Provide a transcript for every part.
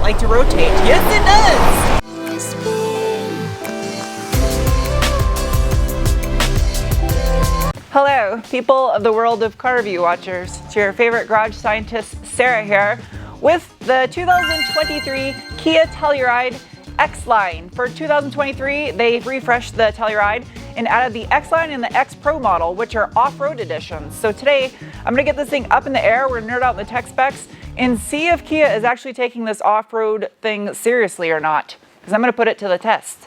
like to rotate? Yes, it does! Hello, people of the world of car review watchers. It's your favorite garage scientist, Sarah here, with the 2023 Kia Telluride X-Line. For 2023, they refreshed the Telluride and added the X-Line and the X Pro model, which are off-road editions. So today, I'm gonna get this thing up in the air, we're gonna nerd out in the tech specs, and see if Kia is actually taking this off-road thing seriously or not, because I'm gonna put it to the test.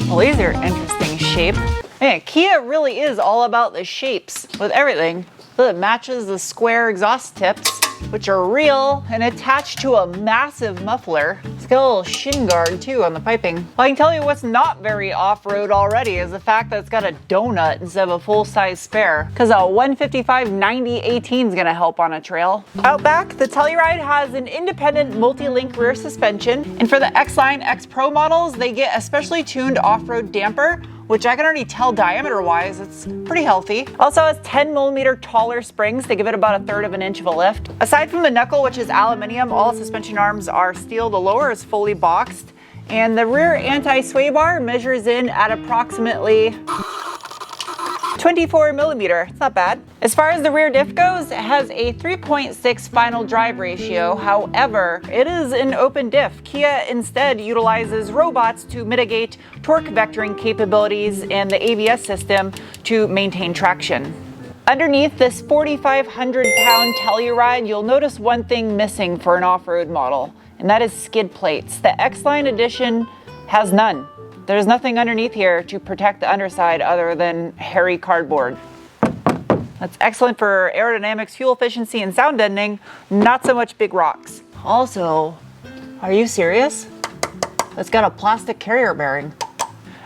Well, these are interesting shape. Man, Kia really is all about the shapes with everything. It matches the square exhaust tips, which are real and attached to a massive muffler. It's got a little shin guard too on the piping. Well, I can tell you what's not very off-road already is the fact that it's got a donut instead of a full-size spare, because a 155/90/18 is gonna help on a trail. Out back, the Telluride has an independent multi-link rear suspension, and for the X-Line X Pro models, they get a specially tuned off-road damper, which I can already tell diameter-wise, it's pretty healthy. Also has 10mm taller springs to give it about 1/3 of an inch of a lift. Aside from the knuckle, which is aluminum, all suspension arms are steel. The lower is fully boxed, and the rear anti-sway bar measures in at approximately 24mm. It's not bad. As far as the rear diff goes, it has a 3.6 final drive ratio. However, it is an open diff. Kia instead utilizes robots to mitigate torque vectoring capabilities and the ABS system to maintain traction. Underneath this 4,500-pound Telluride, you'll notice one thing missing for an off-road model, and that is skid plates. The X-Line edition has none. There's nothing underneath here to protect the underside other than hairy cardboard. That's excellent for aerodynamics, fuel efficiency, and sound deadening, not so much big rocks. Also, are you serious? It's got a plastic carrier bearing.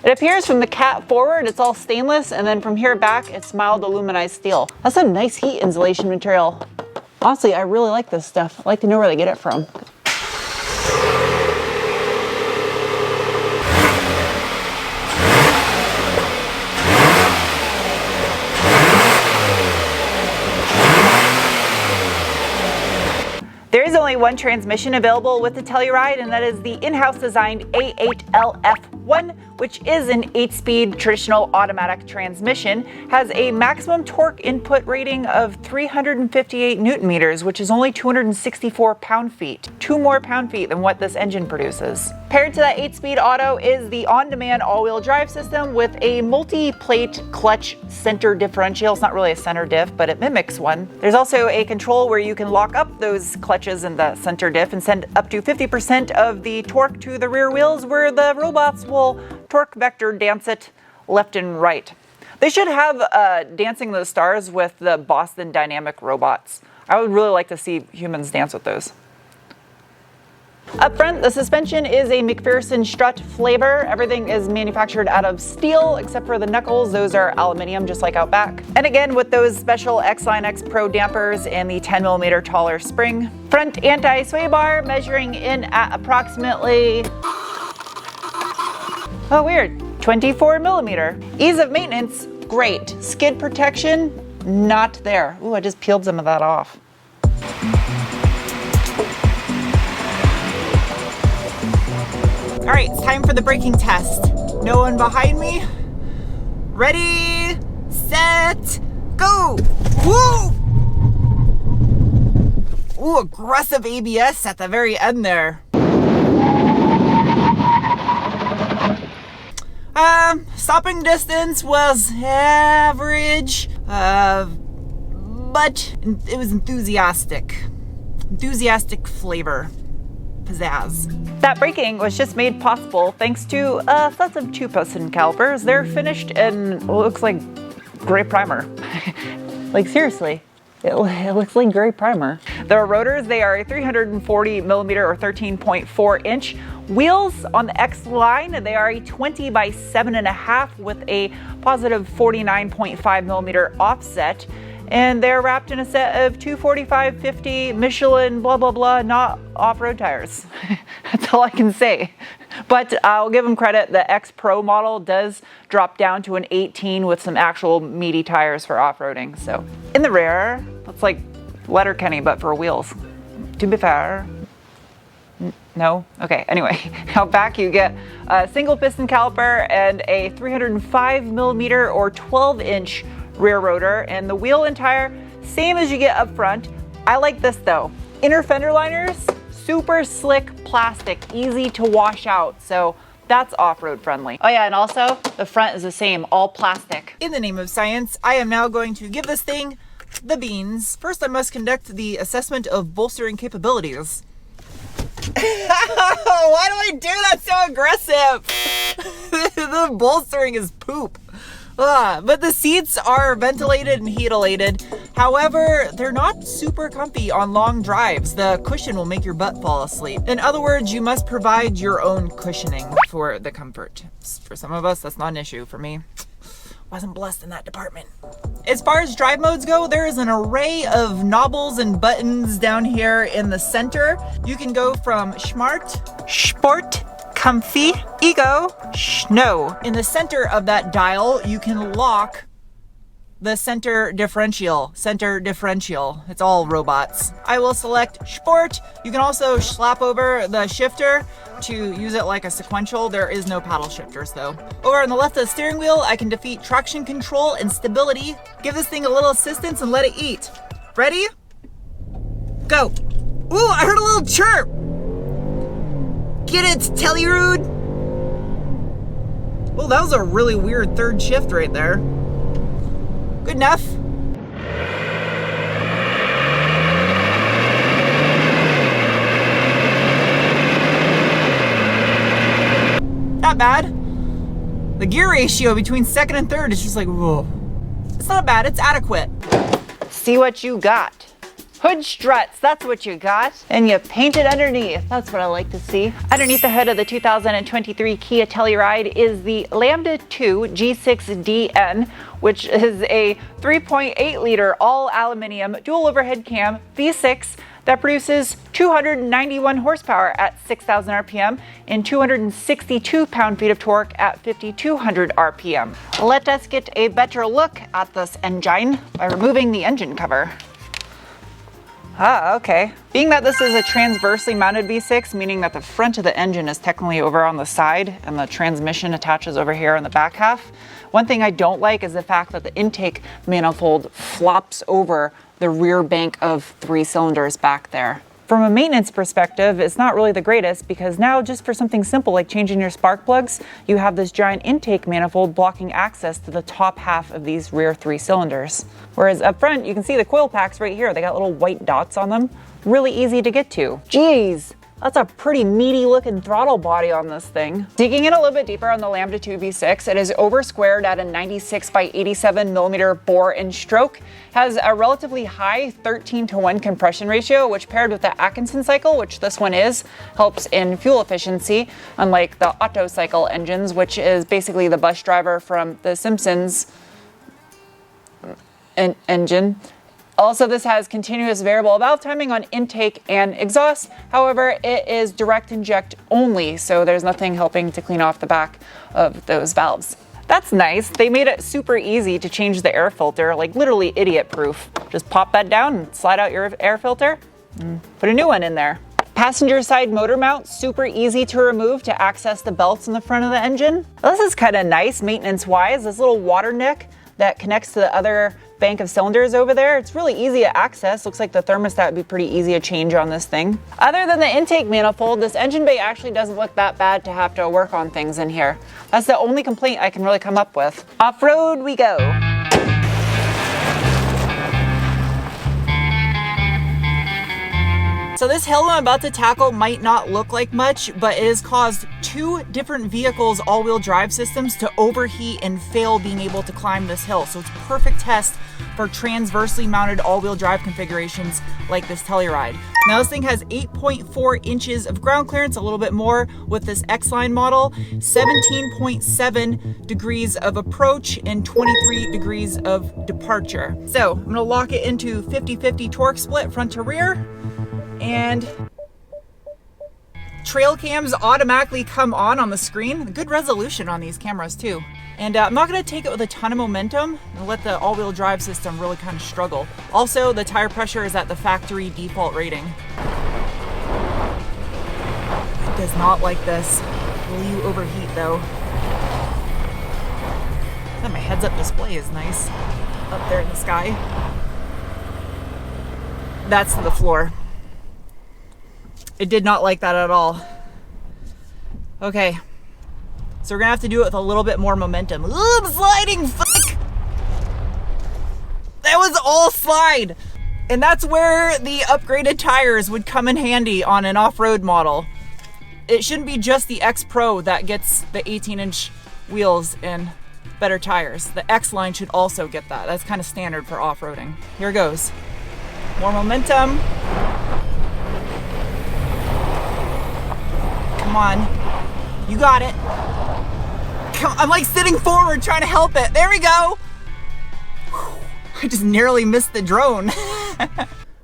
It appears from the cap forward, it's all stainless, and then from here back, it's mild aluminized steel. That's a nice heat insulation material. Honestly, I really like this stuff. I'd like to know where they get it from. There is only one transmission available with the Telluride, and that is the in-house designed A8LF1, which is an 8-speed traditional automatic transmission, has a maximum torque input rating of 358 Newton meters, which is only 264 pound-feet. 2 more pound-feet than what this engine produces. Paired to that 8-speed auto is the on-demand all-wheel drive system with a multi-plate clutch center differential. It's not really a center diff, but it mimics one. There's also a control where you can lock up those clutches in the center diff and send up to 50% of the torque to the rear wheels, where the robots will torque vector dance it left and right. They should have Dancing the Stars with the Boston Dynamic robots. I would really like to see humans dance with those. Up front, the suspension is a McPherson strut flavor. Everything is manufactured out of steel except for the knuckles. Those are aluminum, just like out back. And again, with those special X-Line X Pro dampers and the 10mm taller spring. Front anti-sway bar measuring in at approximately, oh weird, 24mm. Ease of maintenance, great. Skid protection, not there. Ooh, I just peeled some of that off. All right, it's time for the braking test. No one behind me. Ready, set, go. Woo! Ooh, aggressive ABS at the very end there. Stopping distance was average, but it was enthusiastic. Enthusiastic flavor. Pizzazz. That braking was just made possible thanks to sets of 2-piston calipers. They're finished in what looks like gray primer. Like seriously, it looks like gray primer. The rotors, they are a 340mm or 13.4 inch. Wheels on the X-Line, they are a 20 by 7.5 with a positive 49.5mm offset. And they're wrapped in a set of 245/50 Michelin blah blah blah, not off-road tires. That's all I can say. But I'll give them credit, the X Pro model does drop down to an 18 with some actual meaty tires for off-roading. So in the rear, it's like Letterkenny but for wheels. To be fair. No? Okay, anyway, out back you get a single piston caliper and a 305 millimeter or 12-inch rear rotor, and the wheel and tire, same as you get up front. I like this though. Inner fender liners, super slick plastic, easy to wash out, so that's off-road friendly. Oh yeah, and also the front is the same, all plastic. In the name of science, I am now going to give this thing the beans. First, I must conduct the assessment of bolstering capabilities. Why do I do that so aggressive? The bolstering is poop. But the seats are ventilated and heat-alated. However, they're not super comfy on long drives. The cushion will make your butt fall asleep. In other words, you must provide your own cushioning for the comfort. For some of us, that's not an issue. For me, wasn't blessed in that department. As far as drive modes go, there is an array of knobbles and buttons down here in the center. You can go from Smart, Sport, Comfy, Ego, Snow. In the center of that dial, you can lock the center differential. It's all robots. I will select Sport. You can also slap over the shifter to use it like a sequential. There is no paddle shifters though. Over on the left of the steering wheel, I can defeat traction control and stability. Give this thing a little assistance and let it eat. Ready? Go. Ooh, I heard a little chirp. Get it, Telluride. Well, that was a really weird third shift right there. Good enough. Not bad. The gear ratio between second and third is just like, whoa. It's not bad, it's adequate. See what you got. Hood struts, that's what you got. And you painted underneath, that's what I like to see. Underneath the hood of the 2023 Kia Telluride is the Lambda 2 G6DN, which is a 3.8 liter all aluminum dual overhead cam V6 that produces 291 horsepower at 6,000 RPM and 262 pound-feet of torque at 5,200 RPM. Let us get a better look at this engine by removing the engine cover. Ah, okay. Being that this is a transversely mounted V6, meaning that the front of the engine is technically over on the side and the transmission attaches over here in the back half. One thing I don't like is the fact that the intake manifold flops over the rear bank of 3 cylinders back there. From a maintenance perspective, it's not really the greatest because now just for something simple like changing your spark plugs, you have this giant intake manifold blocking access to the top half of these rear 3 cylinders. Whereas up front, you can see the coil packs right here. They got little white dots on them. Really easy to get to. Geez, that's a pretty meaty looking throttle body on this thing. Digging in a little bit deeper on the Lambda 2 V6, it is over squared at a 96 by 87 millimeter bore and stroke, has a relatively high 13:1 compression ratio, which paired with the Atkinson cycle, which this one is, helps in fuel efficiency, unlike the Otto cycle engines, which is basically the bus driver from The Simpsons engine. Also, this has continuous variable valve timing on intake and exhaust. However, it is direct inject only, so there's nothing helping to clean off the back of those valves. That's nice. They made it super easy to change the air filter, like literally idiot proof. Just pop that down and slide out your air filter, and put a new one in there. Passenger side motor mount, super easy to remove to access the belts in the front of the engine. This is kind of nice maintenance wise, this little water neck that connects to the other bank of cylinders over there. It's really easy to access. Looks like the thermostat would be pretty easy to change on this thing. Other than the intake manifold, this engine bay actually doesn't look that bad to have to work on things in here. That's the only complaint I can really come up with. Off-road we go. So this hill I'm about to tackle might not look like much, but it has caused 2 different vehicles' all-wheel drive systems to overheat and fail being able to climb this hill. So it's a perfect test for transversely mounted all-wheel drive configurations like this Telluride. Now this thing has 8.4 inches of ground clearance, a little bit more with this X-Line model, 17.7 degrees of approach and 23 degrees of departure. So I'm gonna lock it into 50-50 torque split front to rear, and trail cams automatically come on the screen. Good resolution on these cameras too. And I'm not gonna take it with a ton of momentum and let the all-wheel drive system really kind of struggle. Also, the tire pressure is at the factory default rating. It does not like this. Will you overheat though? That my heads-up display is nice. Up there in the sky. That's the floor. It did not like that at all. Okay. So we're gonna have to do it with a little bit more momentum. Ooh, I'm sliding, fuck! That was all slide! And that's where the upgraded tires would come in handy on an off-road model. It shouldn't be just the X Pro that gets the 18-inch wheels and better tires. The X line should also get that. That's kind of standard for off-roading. Here goes. More momentum. Come on. You got it. I'm like sitting forward trying to help it. There we go. I just nearly missed the drone.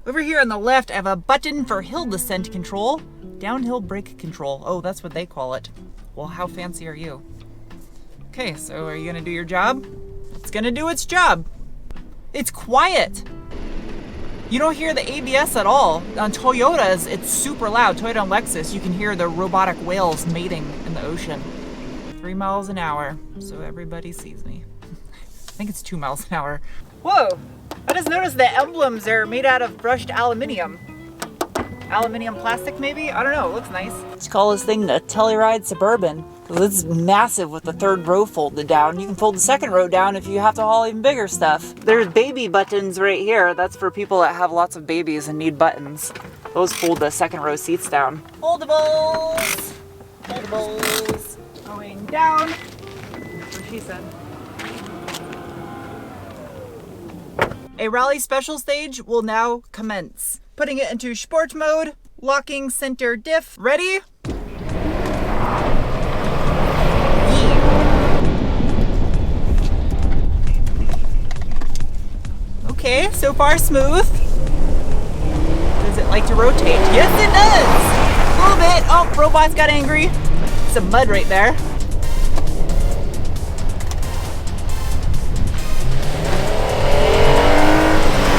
Over here on the left, I have a button for hill descent control. Downhill brake control. Oh, that's what they call it. Well, how fancy are you? Okay, so are you gonna do your job? It's gonna do its job. It's quiet. You don't hear the ABS at all. On Toyotas, it's super loud. Toyota and Lexus, you can hear the robotic whales mating in the ocean. 3 miles an hour, so everybody sees me. I think it's 2 miles an hour. Whoa, I just noticed the emblems are made out of brushed aluminium. Aluminium plastic maybe? I don't know, it looks nice. Let's call this thing a Telluride Suburban. It's massive with the third row folded down. You can fold the second row down if you have to haul even bigger stuff. There's baby buttons right here. That's for people that have lots of babies and need buttons. Those fold the second row seats down. Foldables! Foldables. Going down. That's what she said. A rally special stage will now commence. Putting it into sport mode, locking center diff. Ready? Okay, so far smooth. Does it like to rotate? Yes, it does! A little bit. Oh, robot's got angry. Some mud right there.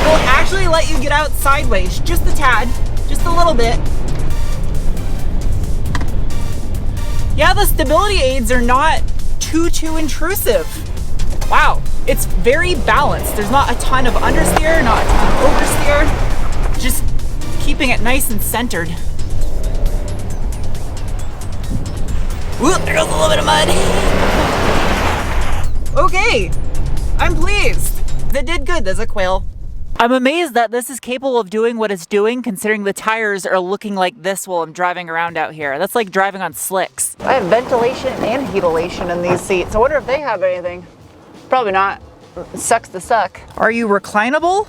It'll actually let you get out sideways, just a tad, just a little bit. Yeah, the stability aids are not too intrusive. Wow, it's very balanced. There's not a ton of understeer, not a ton of oversteer. Just keeping it nice and centered. Whoop, there goes a little bit of mud. Okay, I'm pleased. That did good as a quail. I'm amazed that this is capable of doing what it's doing, considering the tires are looking like this while I'm driving around out here. That's like driving on slicks. I have ventilation and heatilation in these seats. I wonder if they have anything. Probably not. It sucks to suck. Are you reclinable?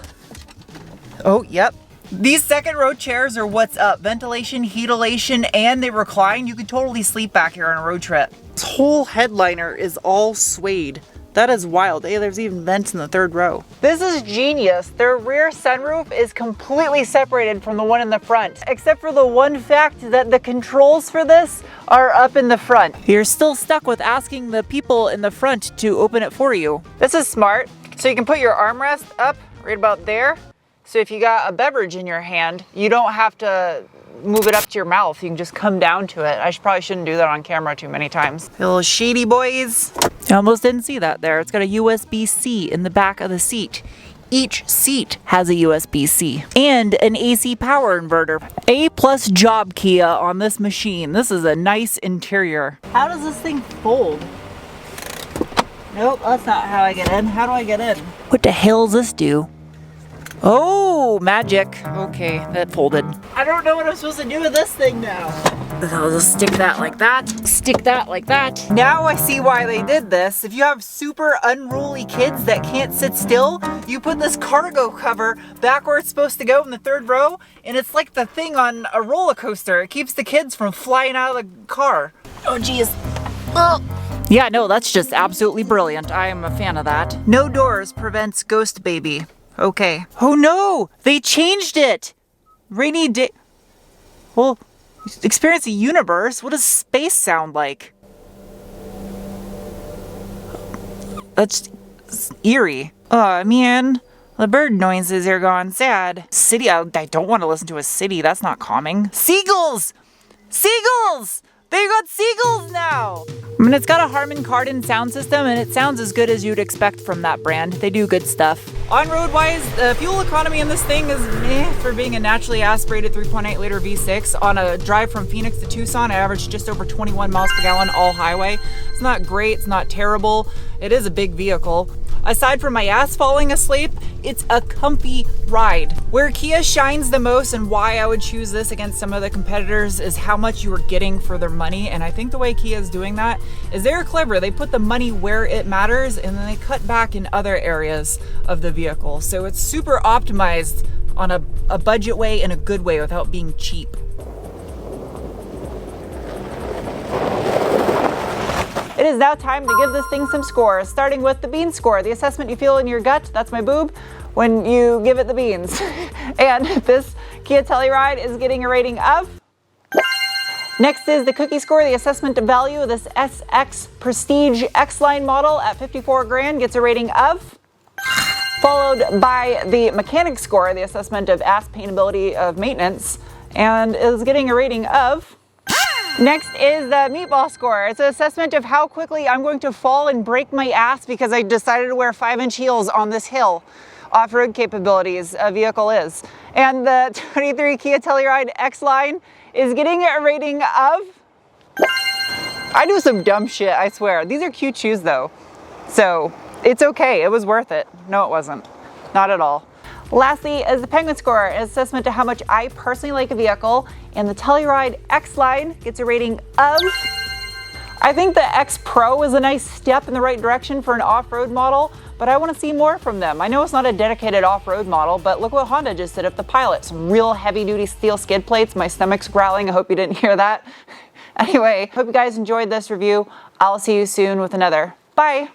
Oh, yep. These second row chairs are what's up. Ventilation, heatilation, and they recline. You could totally sleep back here on a road trip. This whole headliner is all suede. That is wild. Hey, there's even vents in the third row. This is genius. Their rear sunroof is completely separated from the one in the front, except for the one fact that the controls for this are up in the front. You're still stuck with asking the people in the front to open it for you. This is smart. So you can put your armrest up right about there. So if you got a beverage in your hand, you don't have to move it up to your mouth. You can just come down to it. I probably shouldn't do that on camera too many times. Little shady boys. I almost didn't see that there. It's got a USB-C in the back of the seat. Each seat has a USB-C and an AC power inverter. A+ job Kia on this machine. This is a nice interior. How does this thing fold? Nope, that's not how I get in. How do I get in? What the hell does this do? Oh, magic. Okay, that folded. I don't know what I'm supposed to do with this thing now. I'll just stick that like that. Stick that like that. Now I see why they did this. If you have super unruly kids that can't sit still, you put this cargo cover back where it's supposed to go in the third row, and it's like the thing on a roller coaster. It keeps the kids from flying out of the car. Oh, geez. Oh. Yeah, no, that's just absolutely brilliant. I am a fan of that. No doors prevents ghost baby. Okay. Oh no! They changed it! Rainy day. Oh, Experience a universe? What does space sound like? That's eerie. Oh man, the bird noises are gone. Sad. City, I don't want to listen to a city. That's not calming. Seagulls! Seagulls! They got seagulls now! I mean, it's got a Harman Kardon sound system, and it sounds as good as you'd expect from that brand. They do good stuff. On-road wise, the fuel economy in this thing is meh for being a naturally aspirated 3.8 liter V6. On a drive from Phoenix to Tucson, I averaged just over 21 miles per gallon all highway. It's not great, it's not terrible. It is a big vehicle. Aside from my ass falling asleep, it's a comfy ride. Where Kia shines the most and why I would choose this against some of the competitors is how much you are getting for their money. And I think the way Kia is doing that is they're clever. They put the money where it matters and then they cut back in other areas of the vehicle. So it's super optimized on a budget way and a good way without being cheap. It is now time to give this thing some scores, starting with the bean score, the assessment you feel in your gut, that's my boob, when you give it the beans. And this Kia Telluride is getting a rating of. Next is the cookie score, the assessment of value. This SX Prestige X-Line model at 54 grand gets a rating of. Followed by the mechanic score, the assessment of ass painability of maintenance, and is getting a rating of. Next is the meatball score. It's an assessment of how quickly I'm going to fall and break my ass because I decided to wear 5-inch heels on this hill. Off-road capabilities a vehicle is. And the 23 Kia Telluride X-Line is getting a rating of. I do some dumb shit, I swear. These are cute shoes though. So it's okay, it was worth it. No, it wasn't. Not at all. Lastly is the Penguin score, an assessment to how much I personally like a vehicle, and the Telluride X-Line gets a rating of. I think the X Pro is a nice step in the right direction for an off-road model, but I want to see more from them. I know it's not a dedicated off-road model, but look what Honda just did with the Pilot. Some real heavy-duty steel skid plates. My stomach's growling. I hope you didn't hear that. Anyway, hope you guys enjoyed this review. I'll see you soon with another. Bye!